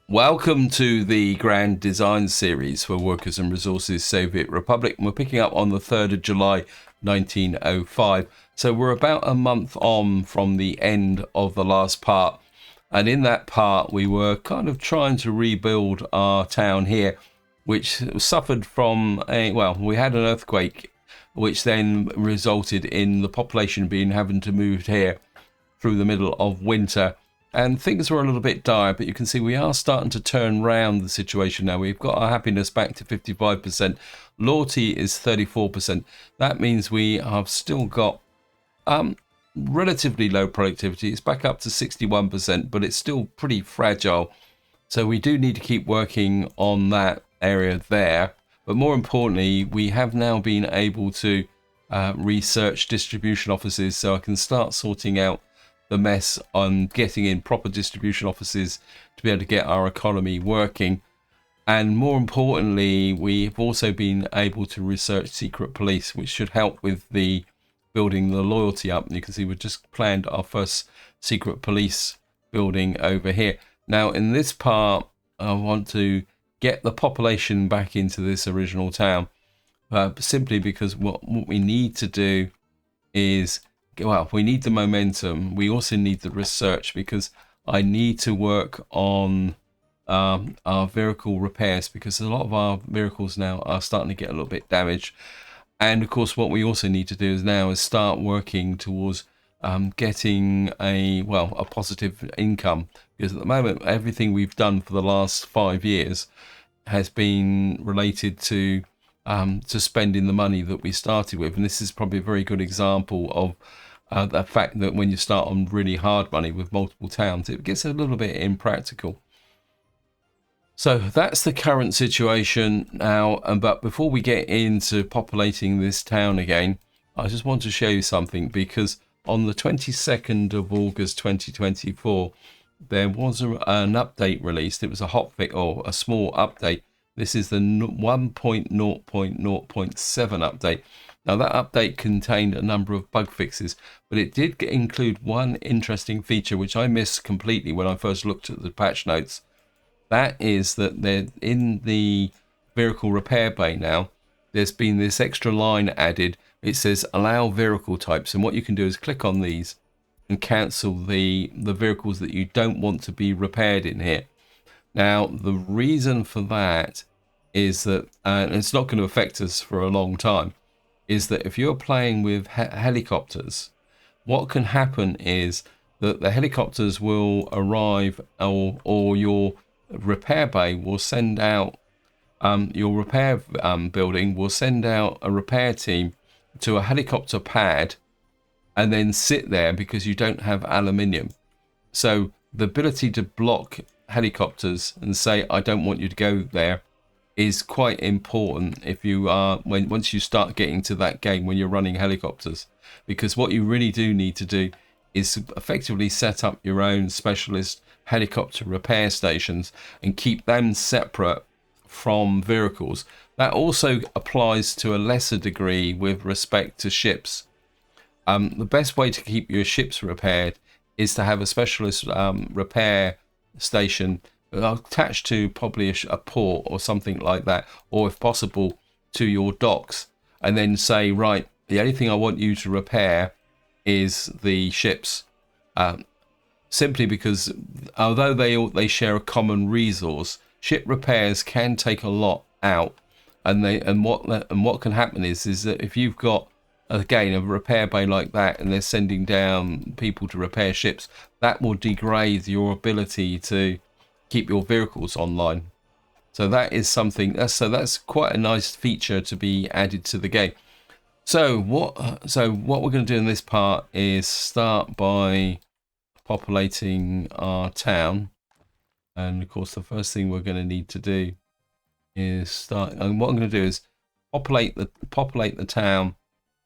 Welcome to the Grand Design Series for Workers and Resources Soviet Republic. And we're picking up on the 3rd of July 1905. So we're about a month on from the end of the last part. And in that part, we were kind of trying to rebuild our town here, which suffered from we had an earthquake, which then resulted in the population having to move here through the middle of winter. And things were a little bit dire, but you can see we are starting to turn around the situation now. We've got our happiness back to 55%. Loyalty is 34%. That means we have still got relatively low productivity. It's back up to 61%, but it's still pretty fragile. So we do need to keep working on that area there. But more importantly, we have now been able to research distribution offices, so I can start sorting out the mess on getting in proper distribution offices to be able to get our economy working. And more importantly, we've also been able to research secret police, which should help with the building the loyalty up. And you can see we've just planned our first secret police building over here. Now in this part, I want to get the population back into this original town, simply because what we need to do is, well, we need the momentum. We also need the research, because I need to work on our vehicle repairs, because a lot of our vehicles now are starting to get a little bit damaged. And of course, what we also need to do is start working towards getting a positive income, because at the moment everything we've done for the last 5 years has been related to spending the money that we started with. And this is probably a very good example of the fact that when you start on really hard money with multiple towns, it gets a little bit impractical. So that's the current situation now. But before we get into populating this town again, I just want to show you something, because on the 22nd of August 2024, there was an update released. It was a hotfix, or a small update. This is the 1.0.0.7 update. Now that update contained a number of bug fixes, but it did include one interesting feature which I missed completely when I first looked at the patch notes. That is that in the vehicle repair bay now, there's been this extra line added. It says allow vehicle types, and what you can do is click on these and cancel the vehicles that you don't want to be repaired in here. Now the reason for that is that, and it's not going to affect us for a long time, is that if you're playing with helicopters, what can happen is that the helicopters will arrive, or your repair bay will send out, your repair building will send out a repair team to a helicopter pad and then sit there because you don't have aluminium. So the ability to block helicopters and say, I don't want you to go there, is quite important if you are once you start getting to that game when you're running helicopters, because what you really do need to do is effectively set up your own specialist helicopter repair stations and keep them separate from vehicles. That also applies to a lesser degree with respect to ships. The best way to keep your ships repaired is to have a specialist repair station attached to probably a port or something like that, or if possible to your docks, and then say, right, the only thing I want you to repair is the ships, simply because although they share a common resource, ship repairs can take a lot out, and what can happen is that if you've got, again, a repair bay like that, and they're sending down people to repair ships, that will degrade your ability to keep your vehicles online. So that is something. That's quite a nice feature to be added to the game. So what we're going to do in this part is start by populating our town, and of course the first thing we're going to need to do is start. And what I'm going to do is populate the town,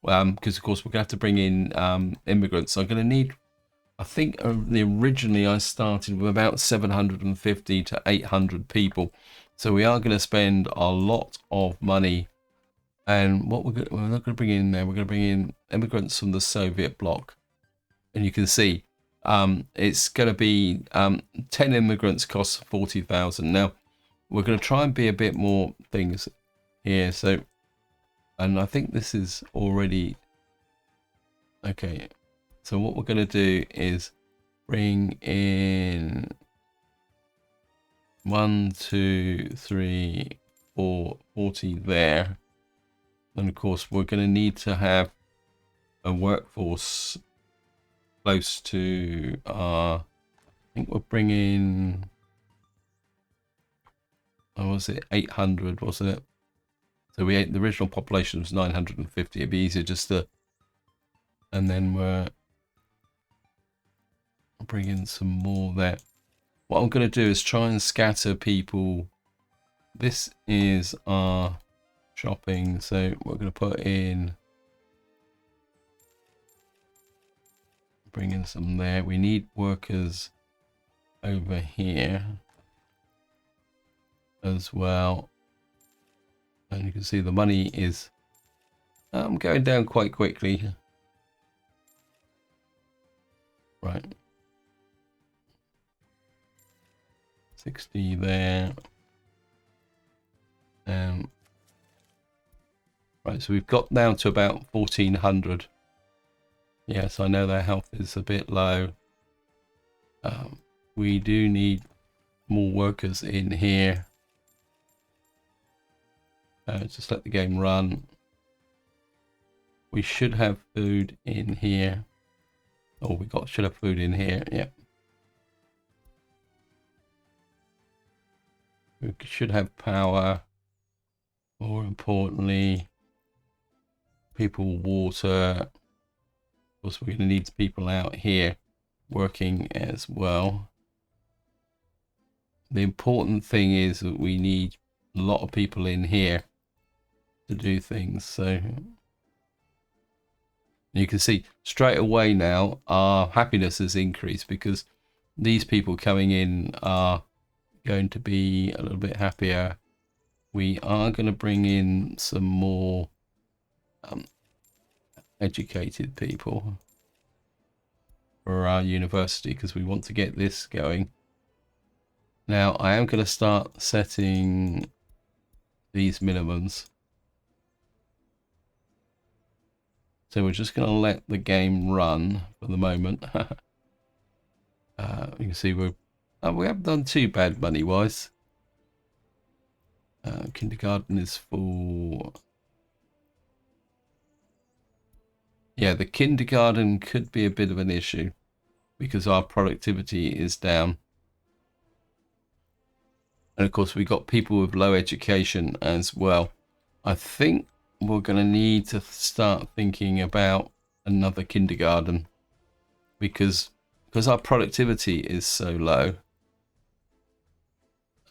because of course we're going to have to bring in immigrants. So I'm going to need, I think originally I started with about 750 to 800 people. So we are going to spend a lot of money. And what we're not going to bring in there, we're going to bring in immigrants from the Soviet bloc. And you can see It's going to be 10 immigrants costs 40,000. Now we're going to try and be a bit more things here. So, and I think this is already okay. So what we're going to do is bring in 1, 2, 3, 4, 40 there. And of course, we're going to need to have a workforce close to I think we're bringing, what was it, 800, wasn't it? So the original population was 950. It'd be easier just to, and then we're bringing some more there. What I'm going to do is try and scatter people. This is our shopping, so we're going to put in, bring in some there. We need workers over here as well, and you can see the money is going down quite quickly. Right, 60 there. Right, so we've got down to about 1400. Yes, I know their health is a bit low. We do need more workers in here. Just let the game run. We should have food in here. Oh, should have food in here. Yeah. We should have power. More importantly, people, water. Of course, we're going to need people out here working as well. The important thing is that we need a lot of people in here to do things. So you can see straight away now our happiness has increased because these people coming in are going to be a little bit happier. We are going to bring in some more educated people for our university because we want to get this going. Now I am going to start setting these minimums. So we're just going to let the game run for the moment. You can see we haven't done too bad money wise. Kindergarten is full. Yeah, the kindergarten could be a bit of an issue because our productivity is down. And of course, we've got people with low education as well. I think we're going to need to start thinking about another kindergarten because our productivity is so low.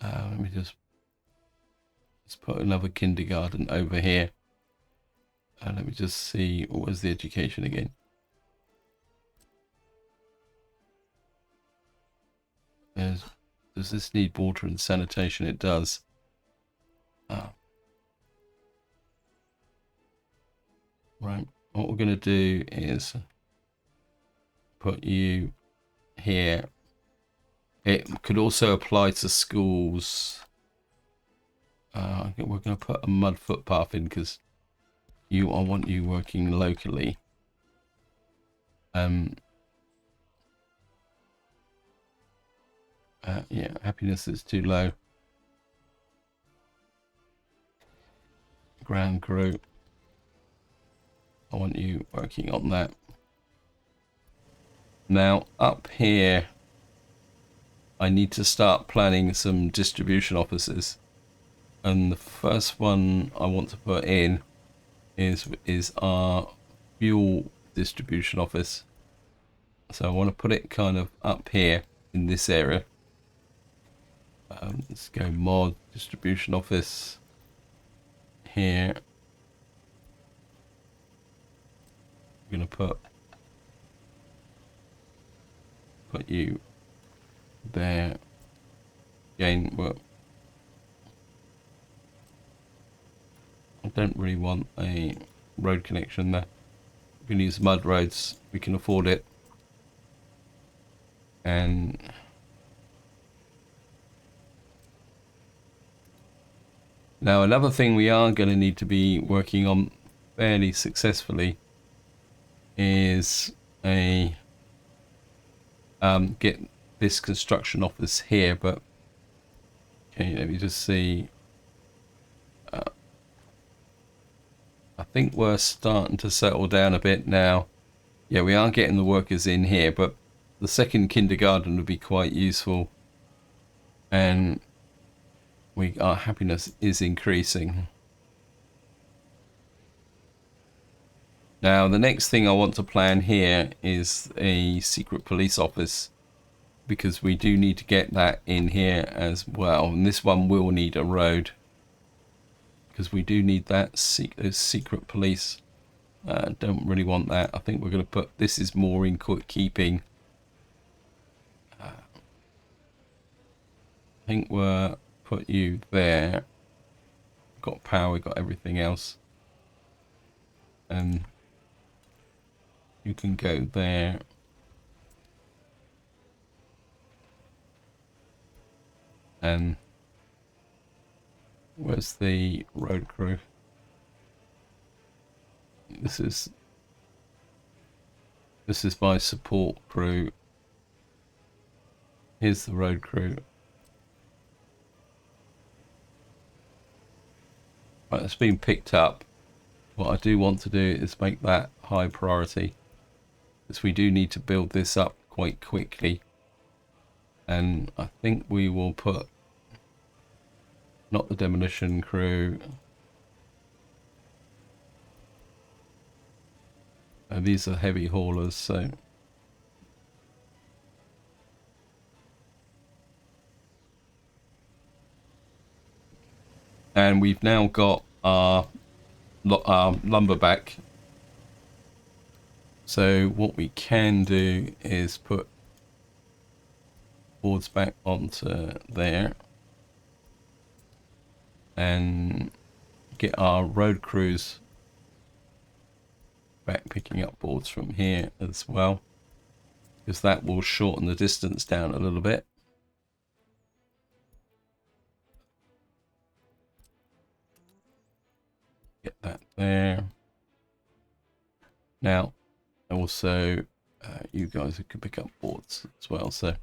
Let me just put another kindergarten over here. Let me just see, what was the education again? Does this need water and sanitation? It does. Right, what we're going to do is put you here. It could also apply to schools. We're going to put a mud footpath in because I want you working locally. Yeah, happiness is too low. Ground crew. I want you working on that. Now up here, I need to start planning some distribution offices. And the first one I want to put in is our fuel distribution office. So I want to put it kind of up here in this area. Let's go mod distribution office here. I'm going to put you there. Again, well, I don't really want a road connection there. We can use mud roads. We can afford it. And now another thing we are going to need to be working on fairly successfully is a get this construction office here. But okay, let me just see. I think we're starting to settle down a bit now. Yeah, we are getting the workers in here, but the second kindergarten would be quite useful, and our happiness is increasing. Now, the next thing I want to plan here is a secret police office, because we do need to get that in here as well. And this one will need a road, because we do need that secret police. Don't really want that. I think we're going to put, this is more in keeping. I think we'll put you there. Got power, got everything else. And you can go there. And where's the road crew? This is my support crew. Here's the road crew. Right, it's been picked up. What I do want to do is make that high priority, because we do need to build this up quite quickly. And I think we will put not the demolition crew. These are heavy haulers, so and we've now got our lumber back. So what we can do is put boards back onto there and get our road crews back picking up boards from here as well, because that will shorten the distance down a little bit. Get that there. Now also you guys can pick up boards as well, so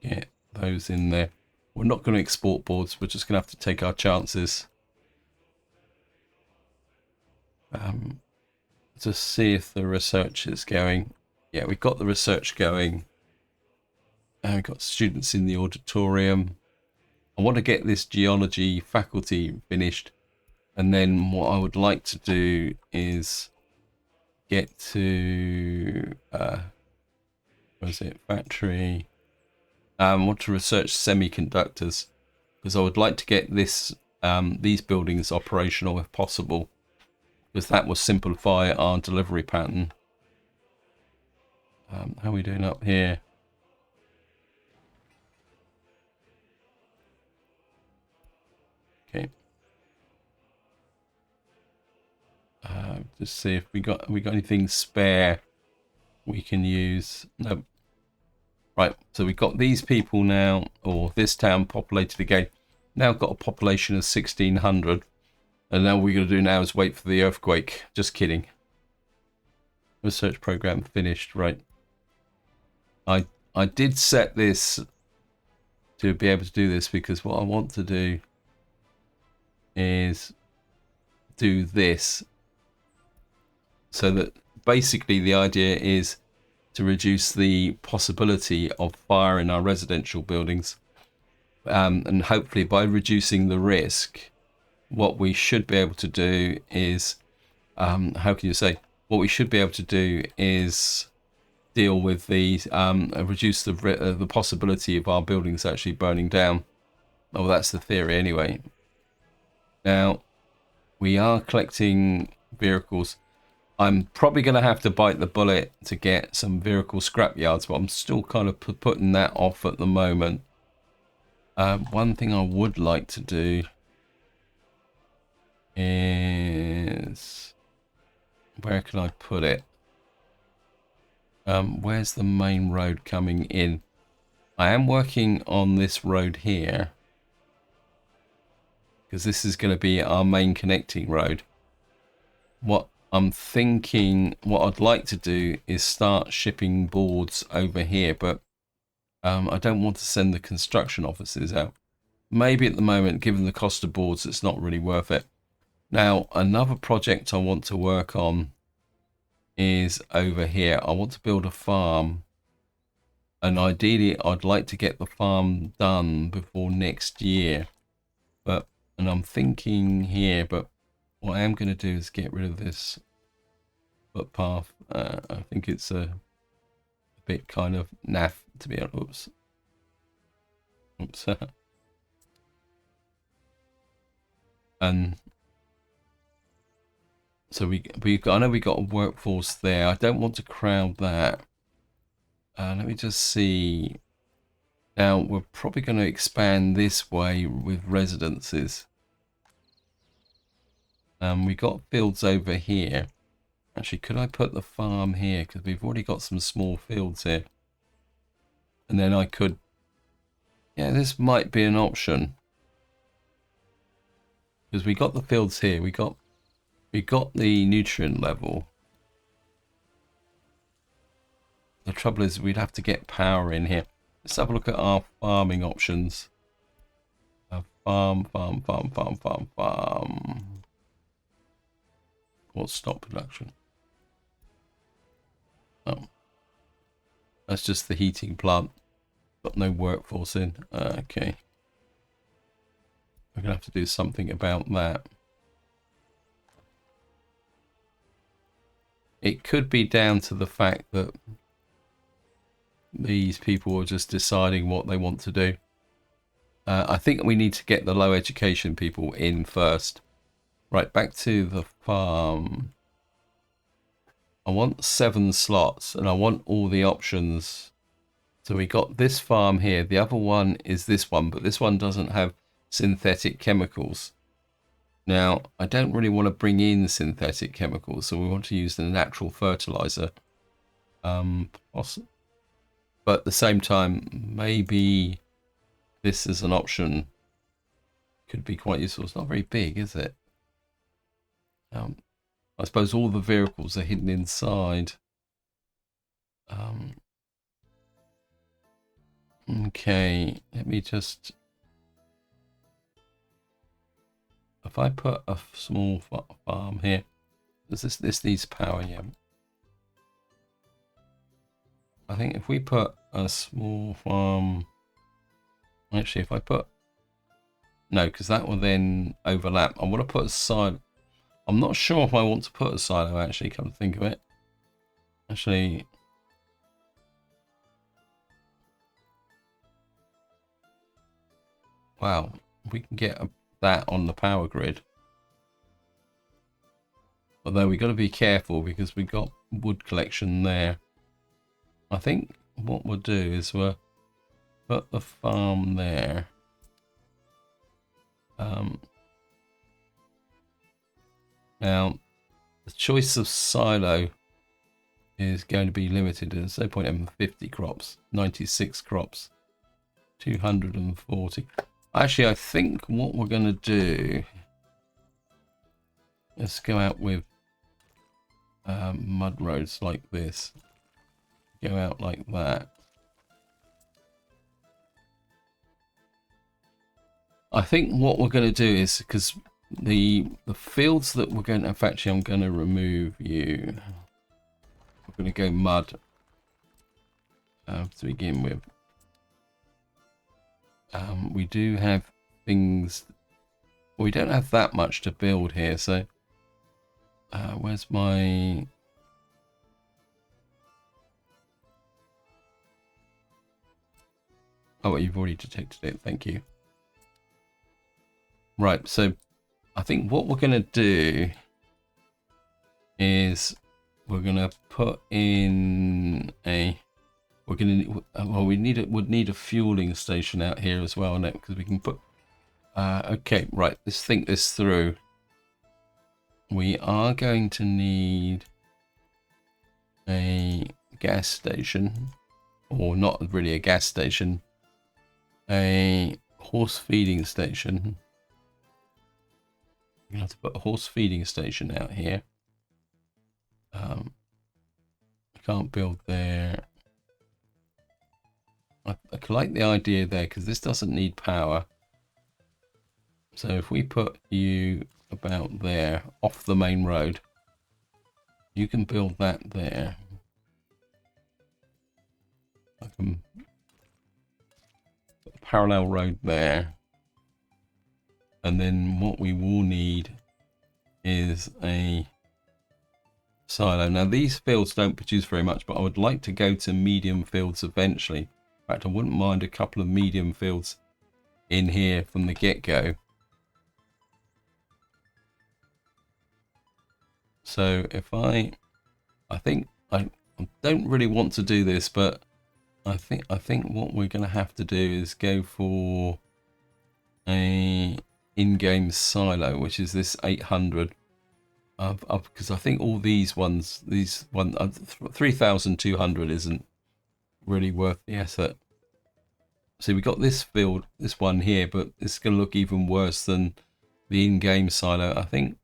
get those in there. We're not going to export boards, we're just going to have to take our chances. To see if the research is going. Yeah, we've got the research going. And we've got students in the auditorium. I want to get this geology faculty finished, and then what I would like to do is get to where's it, factory. I want to research semiconductors, because I would like to get this these buildings operational if possible, because that will simplify our delivery pattern. How are we doing up here? Okay. Just see if we got anything spare we can use. No. Right. So we've got these people now, or this town populated again. Now got a population of 1,600, and now what we're going to do now is wait for the earthquake. Just kidding. Research program finished. Right. I did set this to be able to do this, because what I want to do is do this, so that basically the idea is to reduce the possibility of fire in our residential buildings, and hopefully by reducing the risk, what we should be able to do is how can you say, what we should be able to do is deal with the reduce the possibility of our buildings actually burning down. Oh, that's the theory anyway. Now we are collecting vehicles. I'm probably going to have to bite the bullet to get some vehicle scrapyards, but I'm still kind of putting that off at the moment. One thing I would like to do is, where can I put it? Where's the main road coming in? I am working on this road here, because this is going to be our main connecting road. What I'm thinking, what I'd like to do is start shipping boards over here, but I don't want to send the construction offices out. Maybe at the moment, given the cost of boards, it's not really worth it. Now, another project I want to work on is over here. I want to build a farm, and ideally I'd like to get the farm done before next year. And I'm thinking here, but what I am going to do is get rid of this footpath. I think it's a bit kind of naff to be honest. Oops. And so I know we got a workforce there. I don't want to crowd that. Let me just see. Now we're probably going to expand this way with residences. We got fields over here. Actually, could I put the farm here? Because we've already got some small fields here. And then I could... Yeah, this might be an option. Because we got the fields here. We got the nutrient level. The trouble is we'd have to get power in here. Let's have a look at our farming options. Farm. What's stop production? Oh, that's just the heating plant. Got no workforce in. Okay. We're gonna have to do something about that. It could be down to the fact that these people are just deciding what they want to do. I think we need to get the low education people in first. Right, back to the farm. I want 7 slots and I want all the options. So we got this farm here. The other one is this one, but this one doesn't have synthetic chemicals. Now, I don't really want to bring in synthetic chemicals, so we want to use the natural fertilizer. But at the same time, maybe this is an option. Could be quite useful. It's not very big, is it? I suppose all the vehicles are hidden inside. Okay, let me just... If I put a small farm here, does this needs power? Yeah. I think if we put a small farm... Actually, if I put... No, because that will then overlap. I want to put a silo. I'm not sure if I want to put a silo, actually, come to think of it. Actually... Wow, we can get that on the power grid. Although we've got to be careful because we've got wood collection there. I think what we'll do is we'll put the farm there. Now, the choice of silo is going to be limited. There's no point having 50 crops, 96 crops, 240. Actually, I think what we're going to do, let's go out with mud roads like this. Go out like that. I think what we're going to do is, because the fields that we're going to, actually I'm going to remove you. We're going to go mud to begin with. We do have things, we don't have that much to build here, so where's my... Oh, you've already detected it, thank you. Right, so I think what we're going to do is we're going to put in a... We're going to... Well, would need a fueling station out here as well, because we can put... okay, right, let's think this through. We are going to need a gas station, or not really a gas station, a horse feeding station. I'm gonna have to put a horse feeding station out here. I can't build there. I like the idea there because this doesn't need power. So if we put you about there, off the main road, you can build that there. I can put a parallel road there. And then what we will need is a silo. Now these fields don't produce very much, but I would like to go to medium fields eventually. In fact, I wouldn't mind a couple of medium fields in here from the get-go. So if I think I don't really want to do this, but I think what we're going to have to do is go for a in-game silo, which is this 800. Because I think all these ones, 3,200 isn't really worth the effort. So we got this field, this one here, but it's going to look even worse than the in-game silo. I think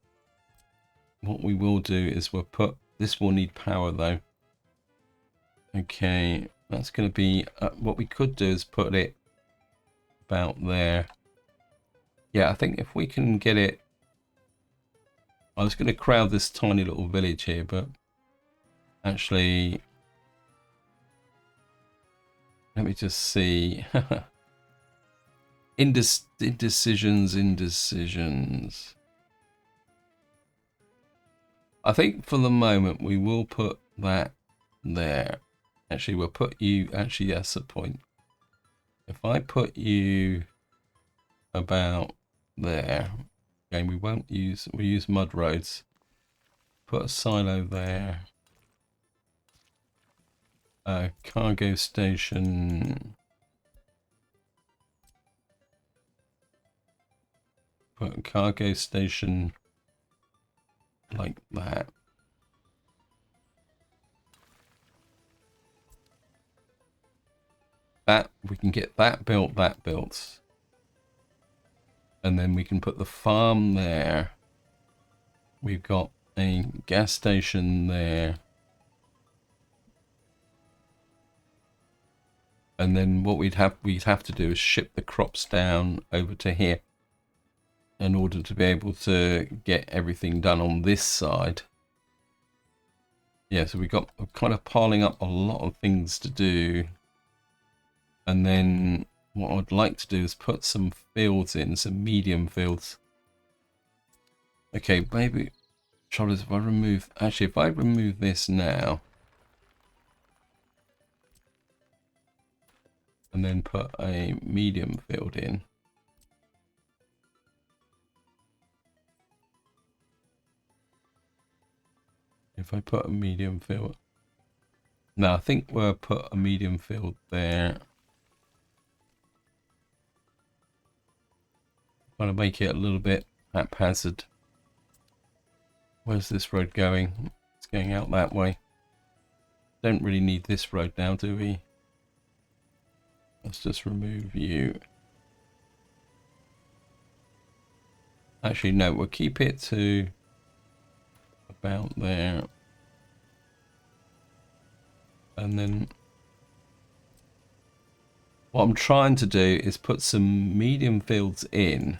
what we will do is we'll put, this will need power though. Okay, that's going to be, what we could do is put it about there. Yeah, I think if we can get it, I was going to crowd this tiny little village here, but actually, let me just see. Indecisions. I think for the moment we will put that there. Actually, we'll put you, actually that's the point. If I put you about there, okay, we'll use mud roads. Put a silo there. Cargo station. Put a cargo station like that. That we can get that built, and then we can put the farm there. We've got a gas station there, and then what we'd have to do is ship the crops down over to here in order to be able to get everything done on this side. Yeah, so we're kind of piling up a lot of things to do. And then what I'd like to do is put some fields in, some medium fields. Okay, maybe, Charles, if I remove this now, and then put a medium field in. If I put a medium field, no, I think we'll put a medium field there. Trying to make it a little bit haphazard. Where's this road going? It's going out that way. Don't really need this road now, do we? Let's just remove you. Actually, no, we'll keep it to about there. And then what I'm trying to do is put some medium fields in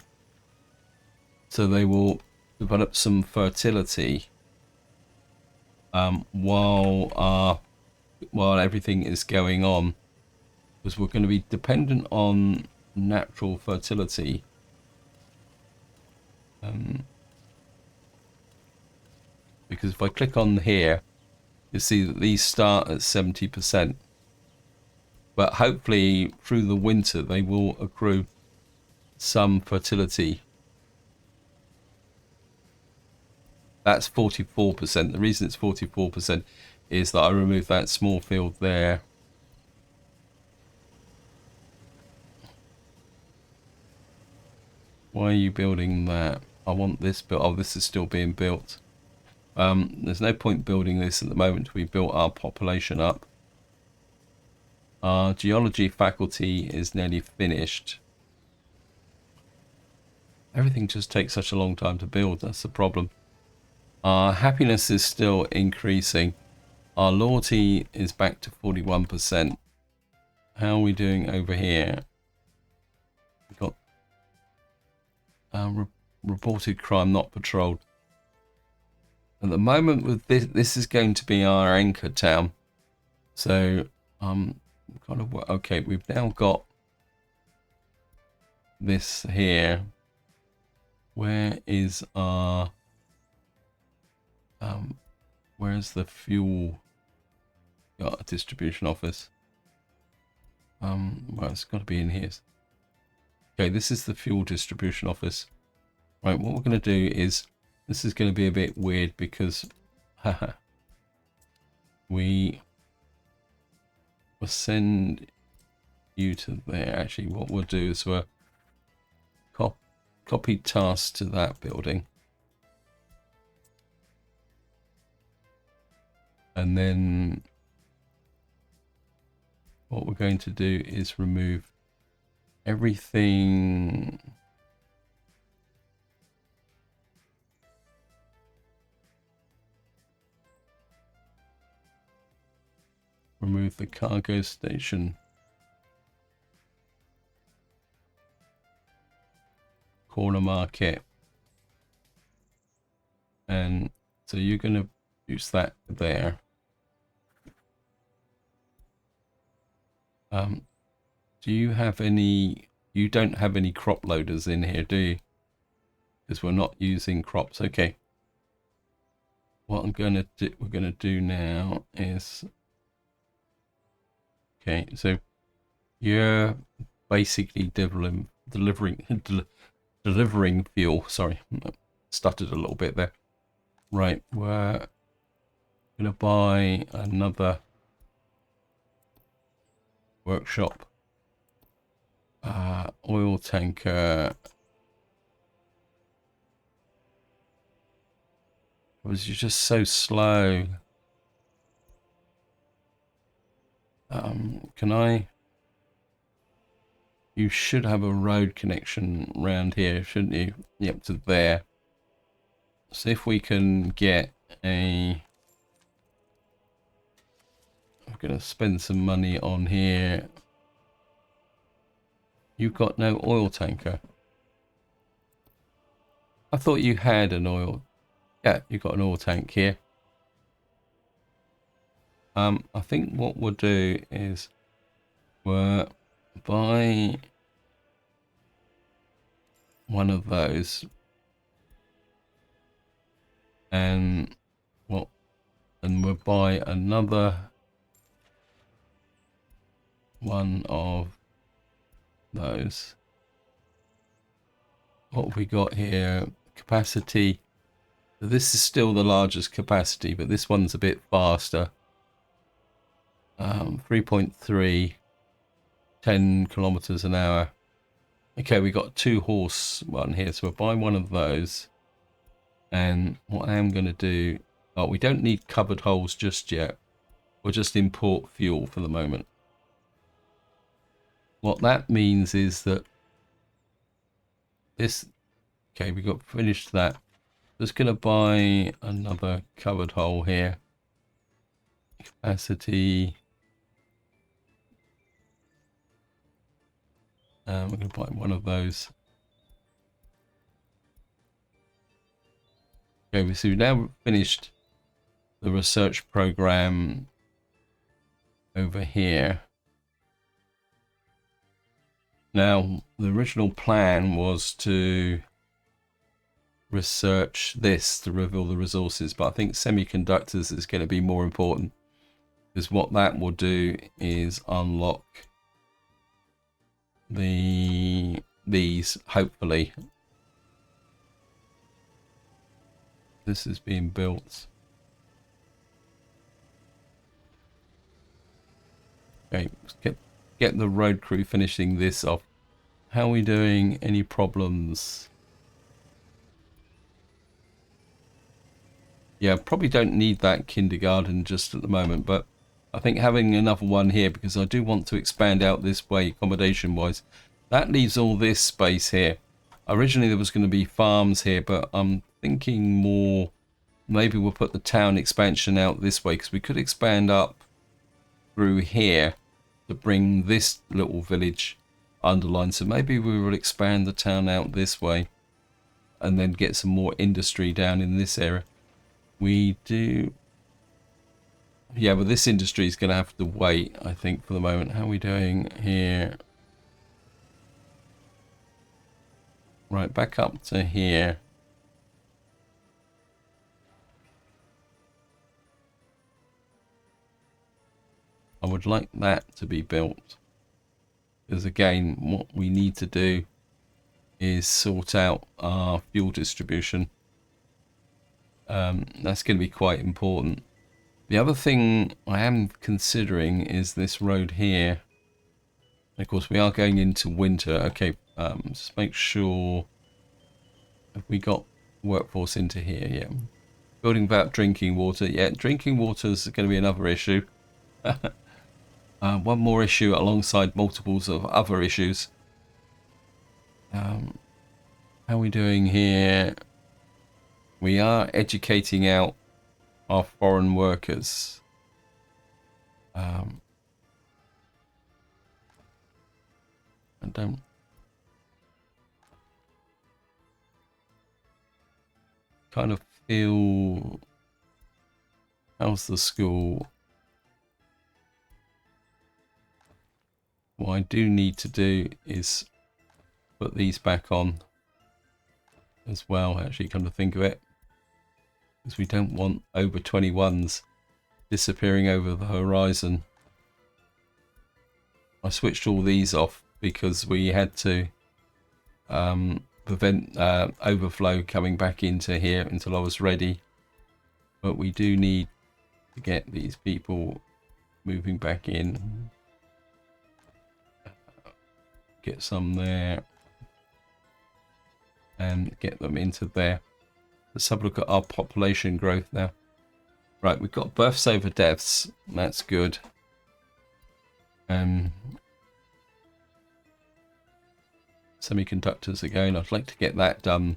so they will develop some fertility while everything is going on, because we're going to be dependent on natural fertility. Because if I click on here, you see that these start at 70%, but hopefully through the winter they will accrue some fertility. That's 44%. The reason it's 44% is that I removed that small field there. Why are you building that? I want this built. Oh, this is still being built. There's no point building this at the moment. We built our population up. Our geology faculty is nearly finished. Everything just takes such a long time to build. That's the problem. Our happiness is still increasing. Our loyalty is back to 41%. How are we doing over here? We've got reported crime not patrolled. At the moment, with this is going to be our anchor town. So, kind of okay. We've now got this here. Where is our where's the fuel distribution office? Well, it's got to be in here. Okay, this is the fuel distribution office. Right, what we're going to do is, this is going to be a bit weird because we will send you to there. Actually, what we'll do is we'll copy tasks to that building. And then what we're going to do is remove everything. Remove the cargo station. Corner market. And so you're going to use that there. Do you have any, you don't have any crop loaders in here, do you? Because we're not using crops. Okay. What we're going to do now is, okay, so you're basically delivering fuel. Sorry, stuttered a little bit there. Right, we're going to buy another workshop, oil tanker. Was you just so slow? Can I? You should have a road connection around here, shouldn't you? Yep, to there. See if we can get a... I'm going to spend some money on here. You've got no oil tanker. I thought you had an oil... Yeah, you've got an oil tank here. I think what we'll do is we'll buy one of those, and we'll buy another one of those. What have we got here? Capacity. This is still the largest capacity, but this one's a bit faster. 3.3, 10 kilometers an hour. Okay, we got 2 horse one here, so we'll buy one of those. And what I am going to do, oh, we don't need covered holes just yet. We'll just import fuel for the moment. What that means is that this, okay, we got finished that. Just going to buy another covered hole here. Capacity. We're going to buy one of those. Okay, so we've now finished the research program over here. Now, the original plan was to research this to reveal the resources, but I think semiconductors is going to be more important, because what that will do is unlock these, hopefully. This is being built. Okay, let's get the road crew finishing this off. How are we doing? Any problems? Yeah, probably don't need that kindergarten just at the moment, but I think having another one here, because I do want to expand out this way accommodation wise, that leaves all this space here. Originally there was going to be farms here, but I'm thinking more maybe we'll put the town expansion out this way, because we could expand up through here to bring this little village underlined. So maybe we will expand the town out this way and then get some more industry down in this area. We do, yeah, but this industry is going to have to wait, I think, for the moment. How are we doing here? Right, back up to here. I would like that to be built, because again, what we need to do is sort out our fuel distribution. That's going to be quite important. The other thing I am considering is this road here. Of course, we are going into winter. Okay, just make sure. Have we got workforce into here? Yeah. Building about drinking water. Yeah, drinking water is going to be another issue. One more issue alongside multiples of other issues. How are we doing here? We are educating out our foreign workers. I don't kind of feel. How's the school? What I do need to do is put these back on as well, actually, come to think of it, because we don't want over 21s disappearing over the horizon. I switched all these off because we had to prevent overflow coming back into here until I was ready. But we do need to get these people moving back in. Get some there and get them into there. Let's have a look at our population growth now. Right, we've got births over deaths. That's good. Semiconductors again. I'd like to get that done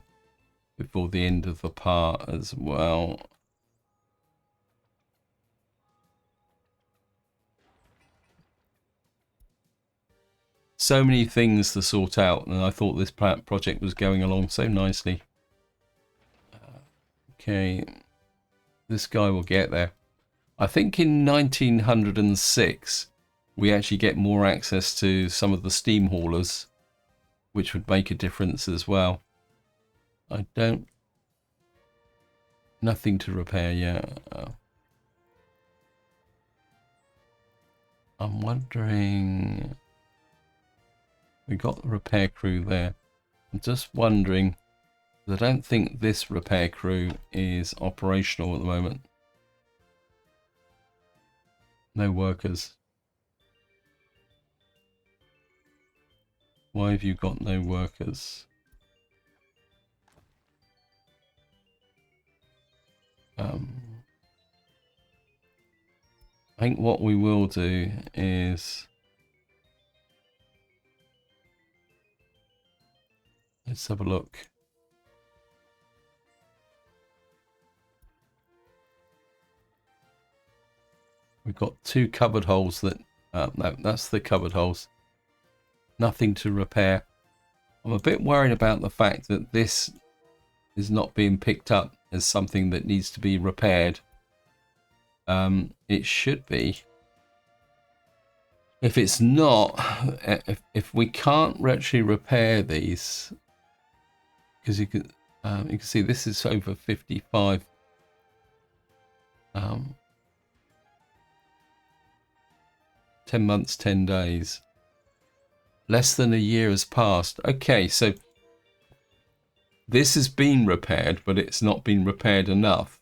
before the end of the part as well. So many things to sort out, and I thought this project was going along so nicely. Okay, this guy will get there. I think in 1906 we actually get more access to some of the steam haulers, which would make a difference as well. I don't... Nothing to repair yet. I'm wondering... We got the repair crew there. I'm just wondering, I don't think this repair crew is operational at the moment. No workers. Why have you got no workers? I think what we will do is... Let's have a look. We've got two cupboard holes that... no, that's the cupboard holes. Nothing to repair. I'm a bit worried about the fact that this is not being picked up as something that needs to be repaired. It should be. If it's not, if we can't actually repair these, because you can see this is over 55. 10 months, 10 days. Less than a year has passed. Okay, so this has been repaired, but it's not been repaired enough.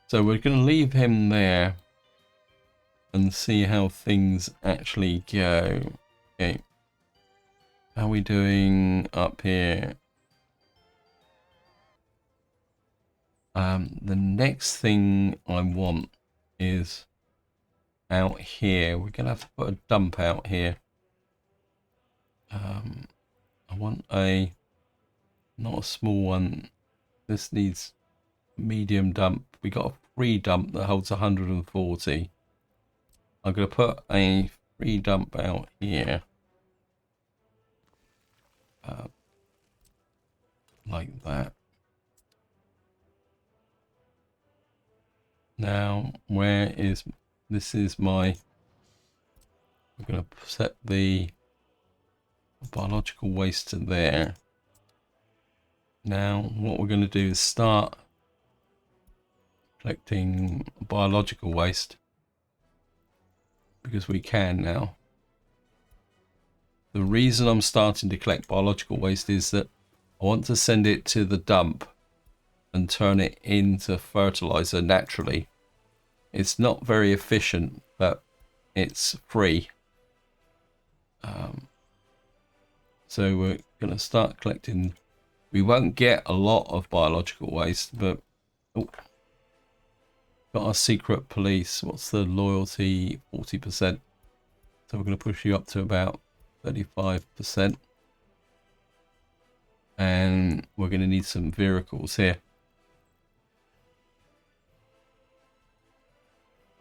So we're going to leave him there and see how things actually go. Okay. How are we doing up here? The next thing I want is out here. We're gonna have to put a dump out here. I want not a small one. This needs a medium dump. We got a free dump that holds 140. I'm gonna put a free dump out here, like that. Now, this is my, I'm going to set the biological waste to there. Now, what we're going to do is start collecting biological waste, because we can now. The reason I'm starting to collect biological waste is that I want to send it to the dump and turn it into fertilizer naturally. It's not very efficient, but it's free. So we're going to start collecting. We won't get a lot of biological waste, but got our secret police. What's the loyalty? 40%. So we're going to push you up to about 35%. And we're going to need some vehicles here.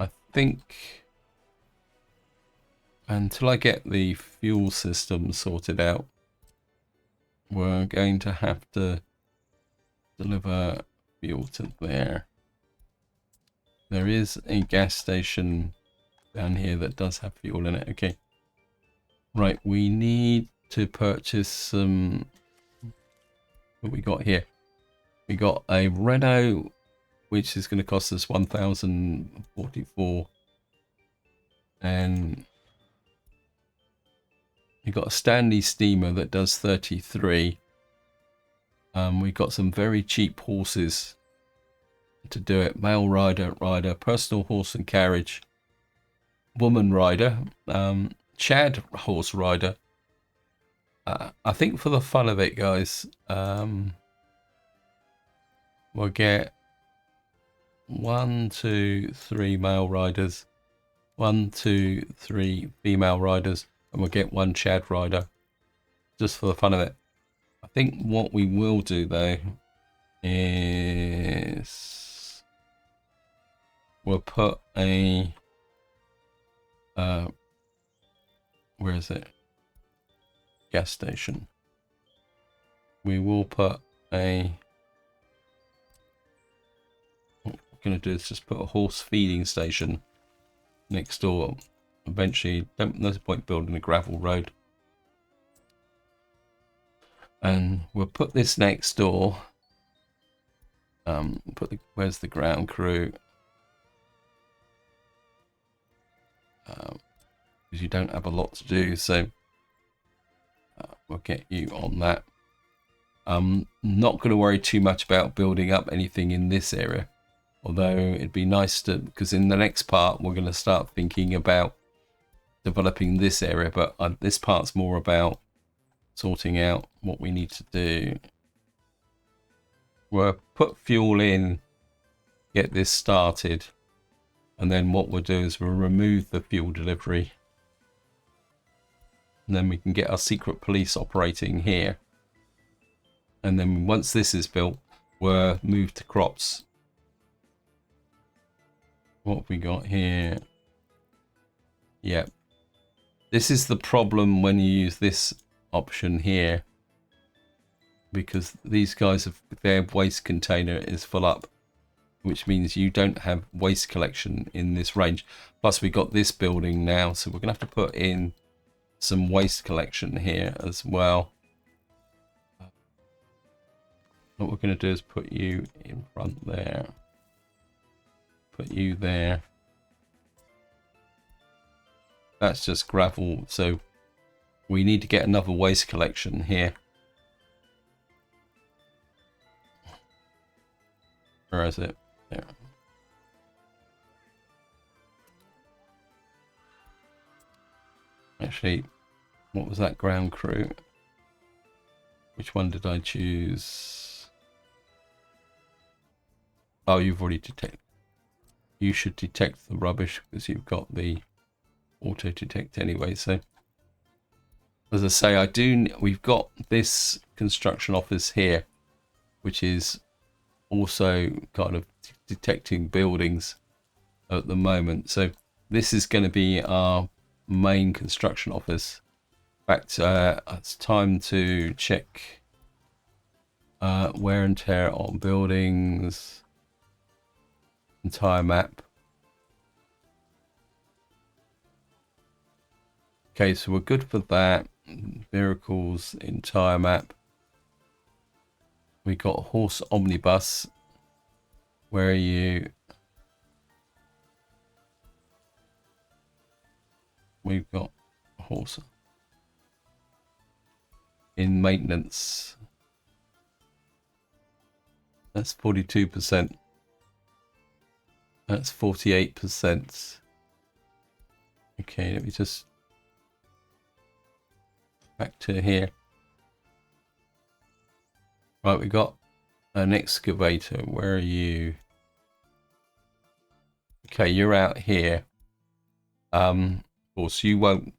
I think until I get the fuel system sorted out, we're going to have to deliver fuel to there. There is a gas station down here that does have fuel in it. Okay. Right, we need to purchase some. What we got here? We got a Renault, which is going to cost us 1,044. And we got a Stanley steamer that does 33. We got some very cheap horses to do it. Male rider, personal horse and carriage, woman rider, Chad horse rider. I think for the fun of it, guys, we'll get 1, 2, 3 male riders, 1, 2, 3 female riders, and we'll get 1 Chad rider, just for the fun of it. I think what we will do though is we'll put a where is it? Gas station. We will put a, what we're going to do is just put a horse feeding station next door. Eventually, there's a point building a gravel road. And we'll put this next door. Where's the ground crew? Because you don't have a lot to do, so we'll get you on that. I'm not going to worry too much about building up anything in this area, although it'd be nice to, because in the next part we're going to start thinking about developing this area, but this part's more about sorting out what we need to do. We'll put fuel in, get this started, and then what we'll do is we'll remove the fuel delivery, and then we can get our secret police operating here. And then once this is built, we'll move to crops. What have we got here? Yep. This is the problem when you use this option here, because these guys have, their waste container is full up, which means you don't have waste collection in this range. Plus we got this building now, so we're gonna have to put in some waste collection here as well. What we're gonna do is put you in front there, put you there. That's just gravel, so we need to get another waste collection here. Where is it? There. Actually, what was that ground crew? Which one did I choose? Oh, you've already detected. You should detect the rubbish because you've got the auto detect anyway. So as I say, we've got this construction office here, which is also kind of detecting buildings at the moment. So this is going to be our main construction office. In fact, it's time to check wear and tear on buildings, entire map. Okay, so we're good for that. Miracles, entire map. We got a horse omnibus. Where are you? We've got a horse in maintenance. That's 42%. That's 48%. Okay, let me just back to here. Right, we got an excavator. Where are you? Okay, you're out here. Of course, you won't.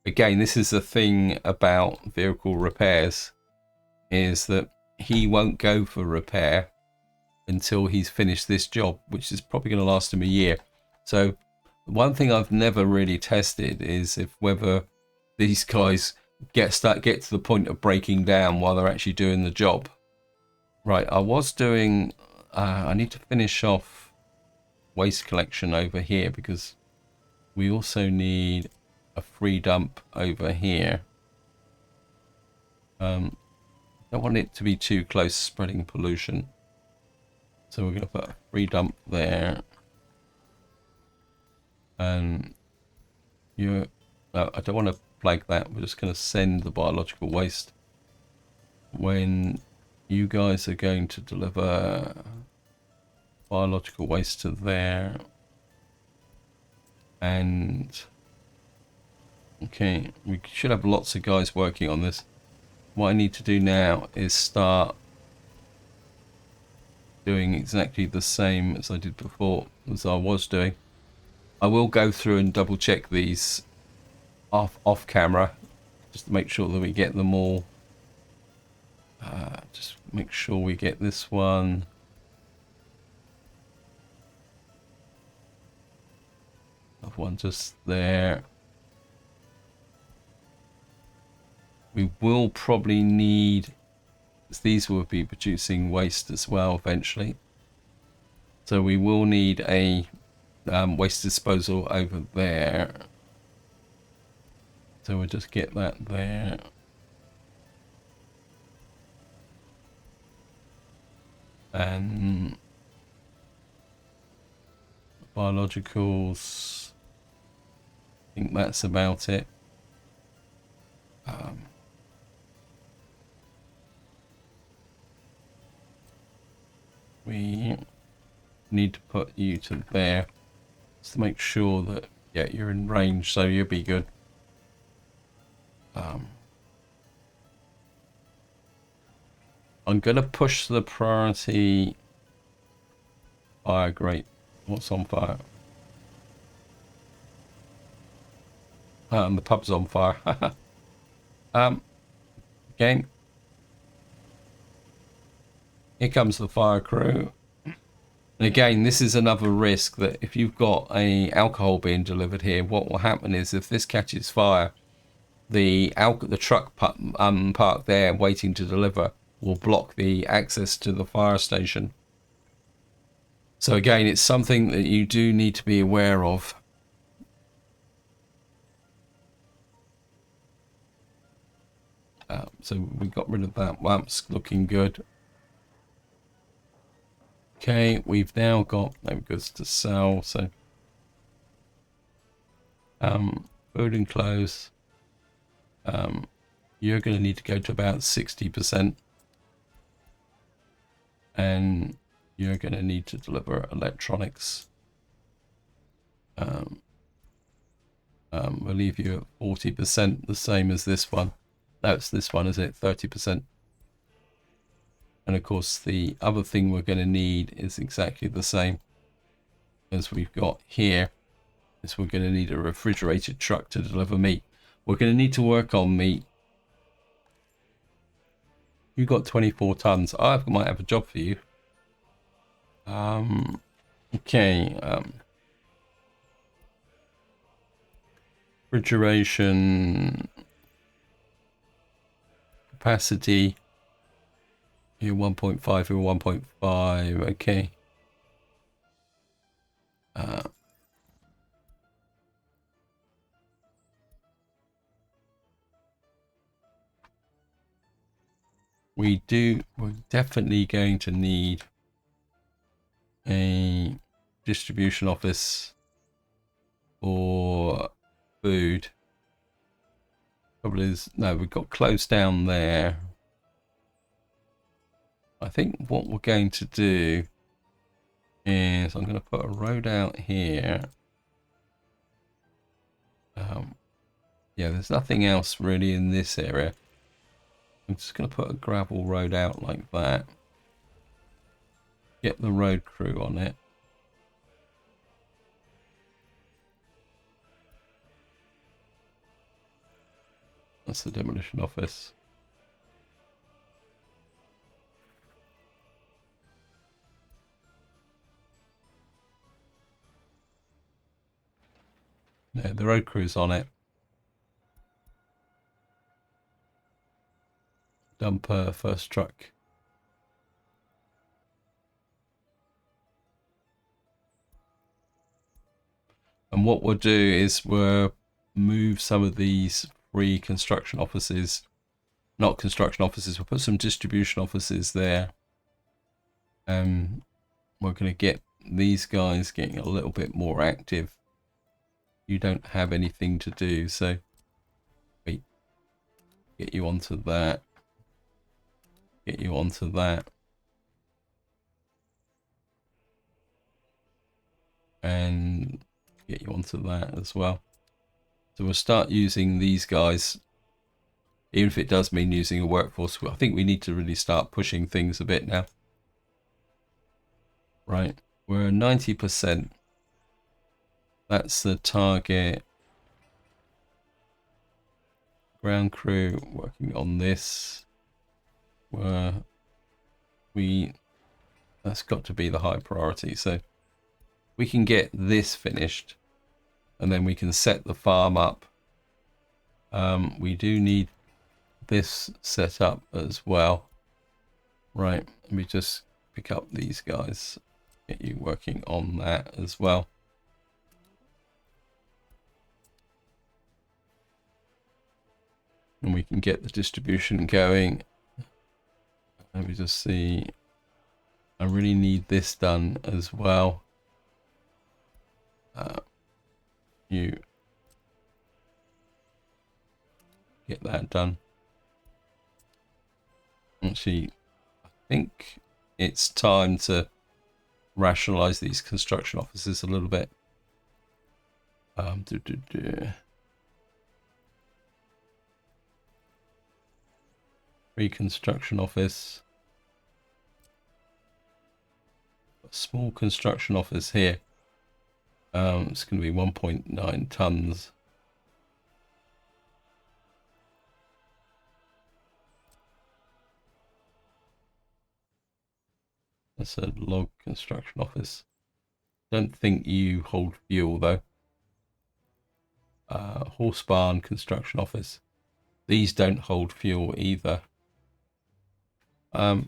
Again, this is the thing about vehicle repairs, is that he won't go for repair until he's finished this job, which is probably going to last him a year. So one thing I've never really tested is if whether these guys get to the point of breaking down while they're actually doing the job. Right, I was doing. I need to finish off waste collection over here because we also need a free dump over here. Don't want it to be too close, spreading pollution. So we're going to put a free dump there. And I don't want to flag that. We're just going to send the biological waste when you guys are going to deliver biological waste to there. And okay, we should have lots of guys working on this. What I need to do now is start doing exactly the same as I did before, as I was doing. I will go through and double check these off camera, just to make sure that we get them all. Just make sure we get this one. Another one just there. We will probably need, these will be producing waste as well eventually. So we will need a waste disposal over there. So we'll just get that there. And biologicals, I think that's about it. We need to put you to there just to make sure that, yeah, you're in range, so you'll be good. I'm going to push the priority fire. Great. What's on fire? The pub's on fire. Again. Here comes the fire crew. And again, this is another risk that if you've got a alcohol being delivered here, what will happen is if this catches fire, the truck parked there waiting to deliver will block the access to the fire station. So again, it's something that you do need to be aware of. So we got rid of that. That's looking good. Okay, we've now got no goods to sell. So food and clothes. You're going to need to go to about 60%. And you're going to need to deliver electronics. We'll leave you at 40%, the same as this one. No, it's this one, is it? 30%. And of course, the other thing we're going to need is exactly the same as we've got here. Is we're going to need a refrigerated truck to deliver meat. We're going to need to work on meat. You've got 24 tons. I might have a job for you. Okay. Refrigeration capacity. You're 1.5. You're 1.5. Okay. We're definitely going to need a distribution office for food. Probably is, no, we've got closed down there. I think what we're going to do is I'm going to put a road out here. Yeah, there's nothing else really in this area. I'm just going to put a gravel road out like that. Get the road crew on it. That's the demolition office. Yeah, the road crew's on it. Dumper, first truck. And what we'll do is we'll move some of these free construction offices, not construction offices, we'll put some distribution offices there. We're going to get these guys getting a little bit more active. You don't have anything to do, so wait, get you onto that. Get you onto that. And get you onto that as well. So we'll start using these guys, even if it does mean using a workforce. I think we need to really start pushing things a bit now. Right, we're 90%. That's the target. Ground crew working on this. That's got to be the high priority. So we can get this finished and then we can set the farm up. We do need this set up as well. Right, let me just pick up these guys, get you working on that as well. And we can get the distribution going. Let me just see. I really need this done as well. You get that done. Actually, I think it's time to rationalize these construction offices a little bit. Reconstruction office. A small construction office here. It's going to be 1.9 tons. That's a log construction office. Don't think you hold fuel though. Horse barn construction office. These don't hold fuel either. I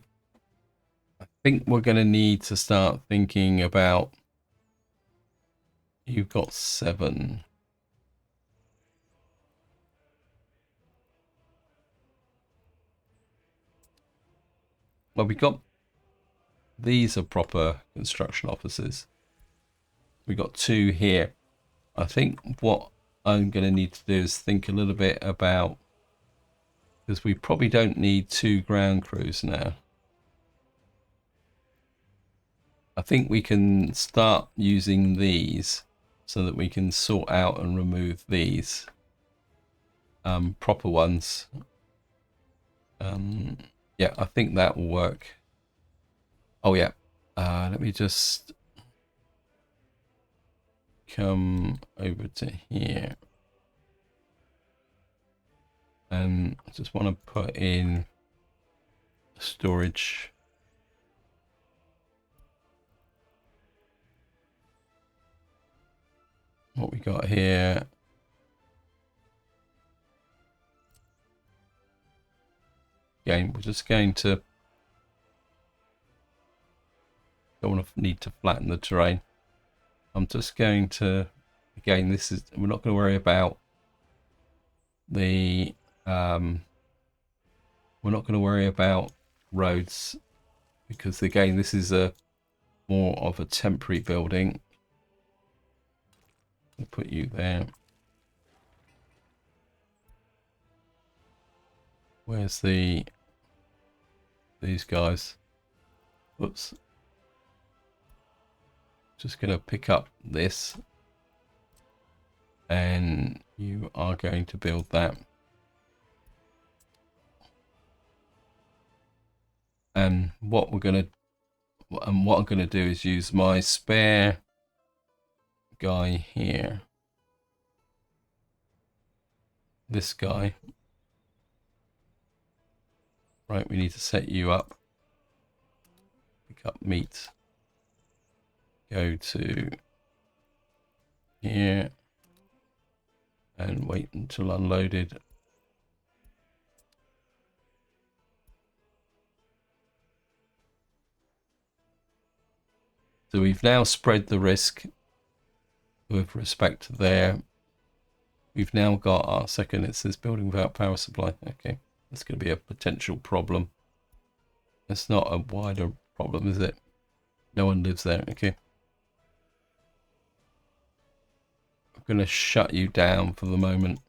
think we're going to need to start thinking about. You've got 7. Well, we got. These are proper construction offices. We got 2 here. I think what I'm going to need to do is think a little bit about, because we probably don't need 2 ground crews now. I think we can start using these so that we can sort out and remove these proper ones. Yeah, I think that will work. Oh yeah. Let me just come over to here. And I just want to put in storage. What we got here. Again, we're just going to, don't want to need to flatten the terrain. I'm just going to, again, this is, we're not going to worry about the, we're not going to worry about roads, because again, this is a more of a temporary building. I'll put you there. Where's these guys? Whoops. Just going to pick up this, and you are going to build that. And what I'm going to do is use my spare guy here. This guy. Right, we need to set you up. Pick up meat. Go to here and wait until unloaded. So we've now spread the risk with respect to there. We've now got our second, it says building without power supply. Okay, that's going to be a potential problem. It's not a wider problem, is it? No one lives there. Okay. I'm going to shut you down for the moment.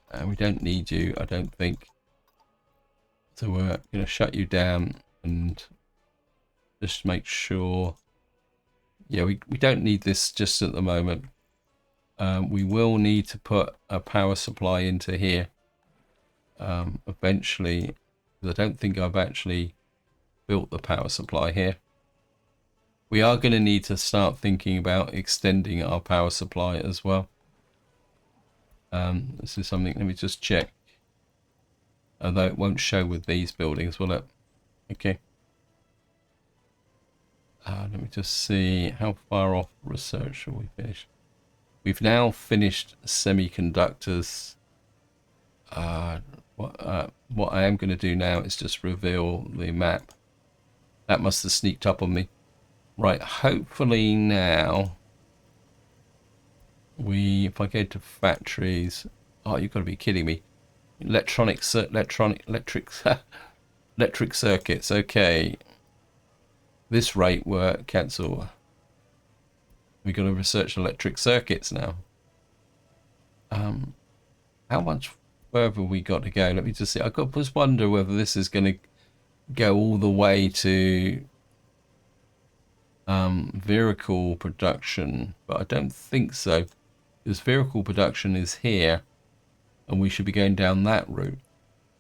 And we don't need you, I don't think. So we're going to shut you down and just make sure. Yeah, we don't need this just at the moment. We will need to put a power supply into here eventually, because I don't think I've actually built the power supply here. We are going to need to start thinking about extending our power supply as well. This is something, let me just check. Although it won't show with these buildings, will it? Okay. Let me just see how far off research shall we finish. We've now finished semiconductors. What I am going to do now is just reveal the map. That must have sneaked up on me. Right, hopefully now if I go to factories, oh, you've got to be kidding me. Electric circuits. Okay. This rate work cancel. We're going to research electric circuits now. How much further we got to go? Let me just see. I just wonder whether this is going to go all the way to vehicle production, but I don't think so, because vehicle production is here and we should be going down that route.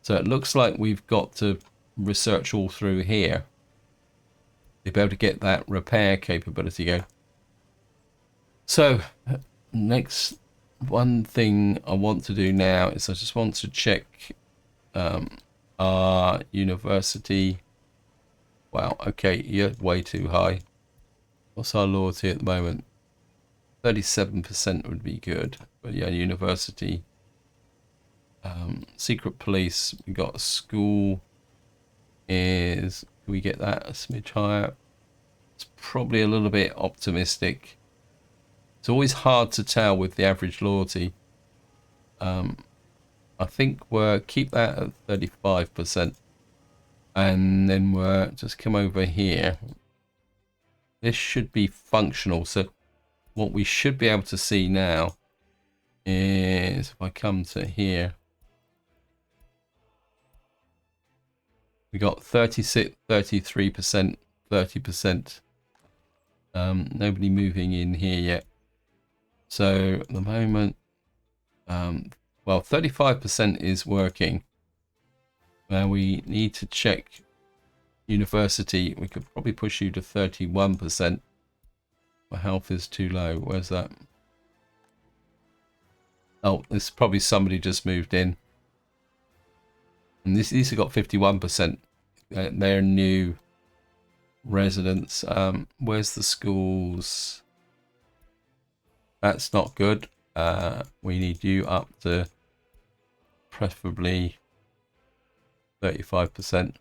So it looks like we've got to research all through here to be able to get that repair capability going. So next, one thing I want to do now is I just want to check our university. Wow, okay, you're way too high. What's our loyalty at the moment? 37% would be good. But yeah, university. Secret police, we got a school. Can we get that a smidge higher? It's probably a little bit optimistic. It's always hard to tell with the average loyalty. I think we'll keep that at 35%. And then we'll just come over here. This should be functional. So what we should be able to see now is, if I come to here, we got 36, 33%, 30%. Nobody moving in here yet. So at the moment, well, 35% is working. Now we need to check university, we could probably push you to 31%. My health is too low. Where's that? Oh, this is probably somebody just moved in. And these have got 51%. They're new residents. Where's the schools? That's not good. We need you up to preferably 35%.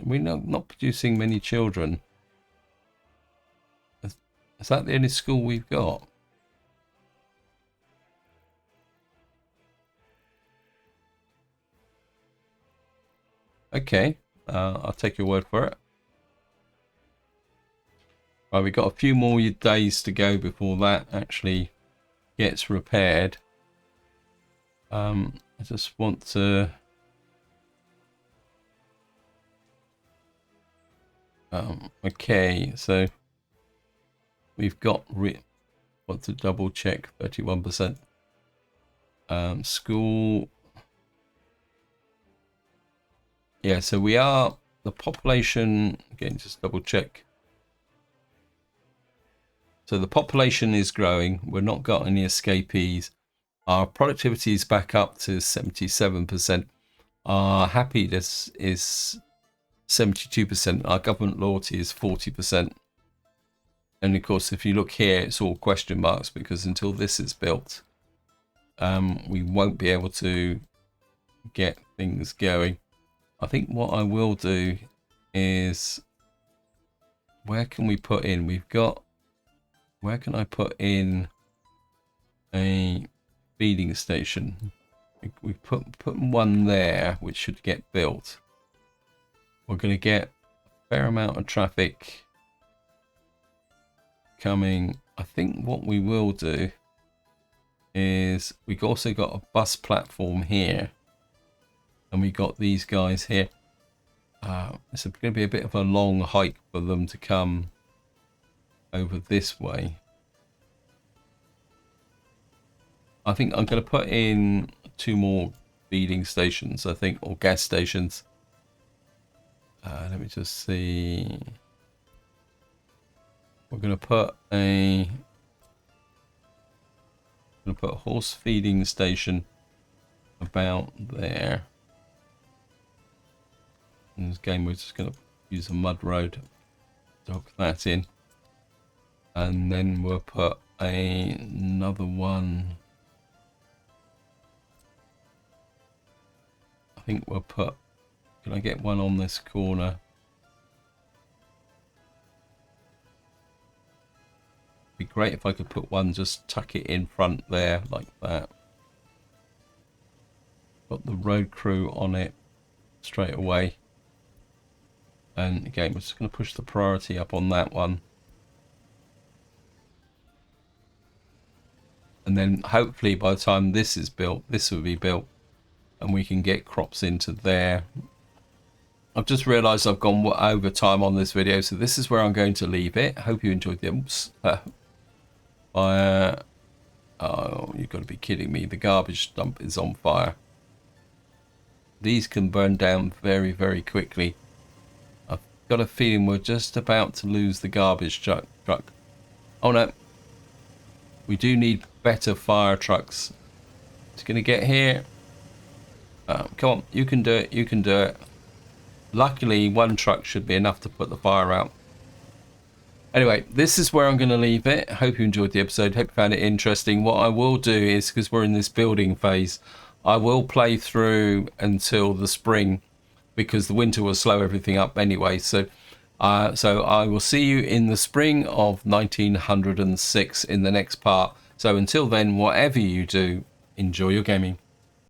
We're not producing many children. Is that the only school we've got? Okay, I'll take your word for it. Right, we've got a few more days to go before that actually gets repaired. I just want to... okay, so we've got... want to double check 31%. School... yeah, so we are... the population... again, just double check. So the population is growing. We've not got any escapees. Our productivity is back up to 77%. Our happiness is 72%. Our government loyalty is 40%. And of course, if you look here, it's all question marks because until this is built, we won't be able to get things going. I think what I will do is, where can we put in? We've got, where can I put in a feeding station? We put one there, which should get built. We're going to get a fair amount of traffic coming. I think what we will do is we've also got a bus platform here, and we got these guys here. It's going to be a bit of a long hike for them to come over this way. I think I'm going to put in 2 more feeding stations, I think, or gas stations. Let me just see. We're going to put a horse feeding station about there. In this game, we're just going to use a mud road to hook that in. And then we'll put another one. I think we'll put, can I get one on this corner? It'd be great if I could put one, just tuck it in front there like that. Got the road crew on it straight away. And again, we're just going to push the priority up on that one. And then hopefully by the time this is built, this will be built and we can get crops into there. I've just realized I've gone over time on this video, so this is where I'm going to leave it. Hope you enjoyed the fire. Oh, you've got to be kidding me. The garbage dump is on fire. These can burn down very, very quickly. I've got a feeling we're just about to lose the garbage truck. Oh no. We do need better fire trucks. It's going to get here. Come on, you can do it. You can do it. Luckily, one truck should be enough to put the fire out. Anyway, this is where I'm going to leave it. Hope you enjoyed the episode. Hope you found it interesting. What I will do is, because we're in this building phase, I will play through until the spring, because the winter will slow everything up anyway. So I will see you in the spring of 1906 in the next part. So until then, whatever you do, enjoy your gaming.